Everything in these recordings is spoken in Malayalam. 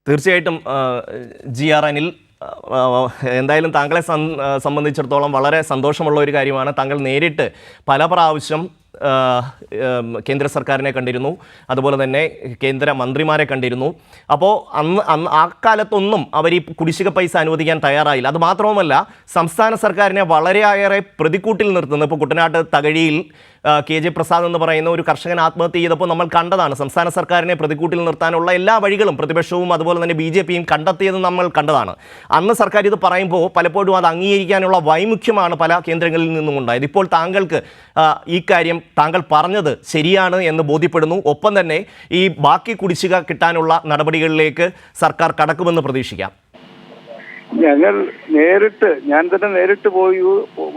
തീർച്ചയായിട്ടും ജി ആർ അനിൽ, എന്തായാലും താങ്കളെ സംബന്ധിച്ചിടത്തോളം വളരെ സന്തോഷമുള്ള ഒരു കാര്യമാണ്. താങ്കൾ നേരിട്ട് പല പ്രാവശ്യം കേന്ദ്ര സർക്കാരിനെ കണ്ടിരുന്നു, അതുപോലെ തന്നെ കേന്ദ്ര മന്ത്രിമാരെ കണ്ടിരുന്നു. അപ്പോൾ അന്ന് ആ കാലത്തൊന്നും അവർ ഈ കുടിശ്ശിക പൈസ അനുവദിക്കാൻ തയ്യാറായില്ല. അത് മാത്രവുമല്ല, സംസ്ഥാന സർക്കാരിനെ വളരെയേറെ പ്രതിക്കൂട്ടിൽ നിർത്തുന്നു. ഇപ്പോൾ കുട്ടനാട്ട് തകഴിയിൽ KJ പ്രസാദ് എന്ന് പറയുന്ന ഒരു കർഷകൻ ആത്മഹത്യ ചെയ്തപ്പോൾ നമ്മൾ കണ്ടതാണ്. സംസ്ഥാന സർക്കാരിനെ പ്രതിക്കൂട്ടിൽ നിർത്താനുള്ള എല്ലാ വഴികളും പ്രതിപക്ഷവും അതുപോലെ തന്നെ BJPയും കണ്ടെത്തിയത് നമ്മൾ കണ്ടതാണ്. അന്ന് സർക്കാർ ഇത് പറയുമ്പോൾ പലപ്പോഴും അത് അംഗീകരിക്കാനുള്ള വൈമുഖ്യമാണ് പല കേന്ദ്രങ്ങളിൽ നിന്നും ഉണ്ടായത്. ഇപ്പോൾ താങ്കൾക്ക് ഈ കാര്യം താങ്കൾ പറഞ്ഞത് ശരിയാണ് എന്ന് ബോധ്യപ്പെടുന്നു. ഒപ്പം തന്നെ ഈ ബാക്കി കുടിശ്ശിക കിട്ടാനുള്ള നടപടികളിലേക്ക് സർക്കാർ കടക്കുമെന്ന് പ്രതീക്ഷിക്കാം. ഞാൻ തന്നെ നേരിട്ട് പോയി,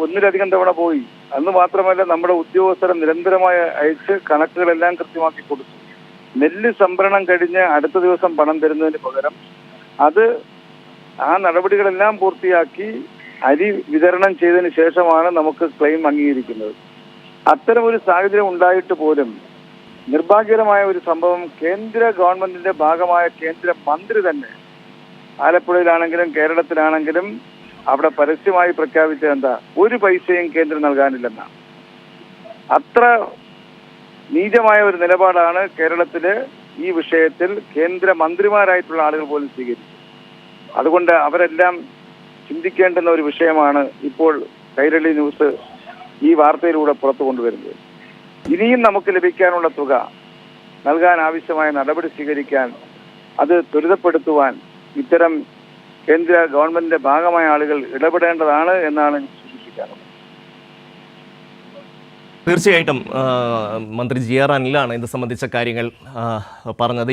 ഒന്നിലധികം തവണ പോയി. അന്ന് മാത്രമല്ല, നമ്മുടെ ഉദ്യോഗസ്ഥരെ നിരന്തരമായി അയച്ച് കണക്കുകളെല്ലാം കൃത്യമാക്കി കൊടുത്തു. നെല്ല് സംഭരണം കഴിഞ്ഞ് അടുത്ത ദിവസം പണം തരുന്നതിന് പകരം ആ നടപടികളെല്ലാം പൂർത്തിയാക്കി അരി വിതരണം ചെയ്തതിന് ശേഷമാണ് നമുക്ക് ക്ലെയിം അംഗീകരിക്കുന്നത്. അത്തരമൊരു സാഹചര്യം ഉണ്ടായിട്ട് പോലും നിർഭാഗ്യകരമായ ഒരു സംഭവം, കേന്ദ്ര ഗവൺമെന്റിന്റെ ഭാഗമായ കേന്ദ്ര മന്ത്രി തന്നെ ആലപ്പുഴയിലാണെങ്കിലും കേരളത്തിലാണെങ്കിലും അവിടെ പരസ്യമായി പ്രഖ്യാപിച്ചത് എന്താ? ഒരു പൈസയും കേന്ദ്രം നൽകാനില്ലെന്നാണ്. അത്ര നീചമായ ഒരു നിലപാടാണ് കേരളത്തില് ഈ വിഷയത്തിൽ കേന്ദ്ര മന്ത്രിമാരായിട്ടുള്ള ആളുകൾ പോലും സ്വീകരിച്ചത്. അതുകൊണ്ട് അവരെല്ലാം ചിന്തിക്കേണ്ടുന്ന ഒരു വിഷയമാണ് ഇപ്പോൾ കൈരളി ന്യൂസ് ഈ വാർത്തയിലൂടെ പുറത്തു കൊണ്ടുവരുന്നത്. ഇനിയും നമുക്ക് ലഭിക്കാനുള്ള തുക നൽകാൻ ആവശ്യമായ നടപടി സ്വീകരിക്കാൻ, അത് ത്വരിതപ്പെടുത്തുവാൻ ഇത്തരം കേന്ദ്ര ഗവൺമെന്റിന്റെ ഭാഗമായ ആളുകൾ ഇടപെടേണ്ടതാണ് എന്നാണ് സൂചിപ്പിക്കാറുള്ളത്. തീർച്ചയായിട്ടും മന്ത്രി ജി ആർ അനിലാണ് ഇത് സംബന്ധിച്ച കാര്യങ്ങൾ പറഞ്ഞത്.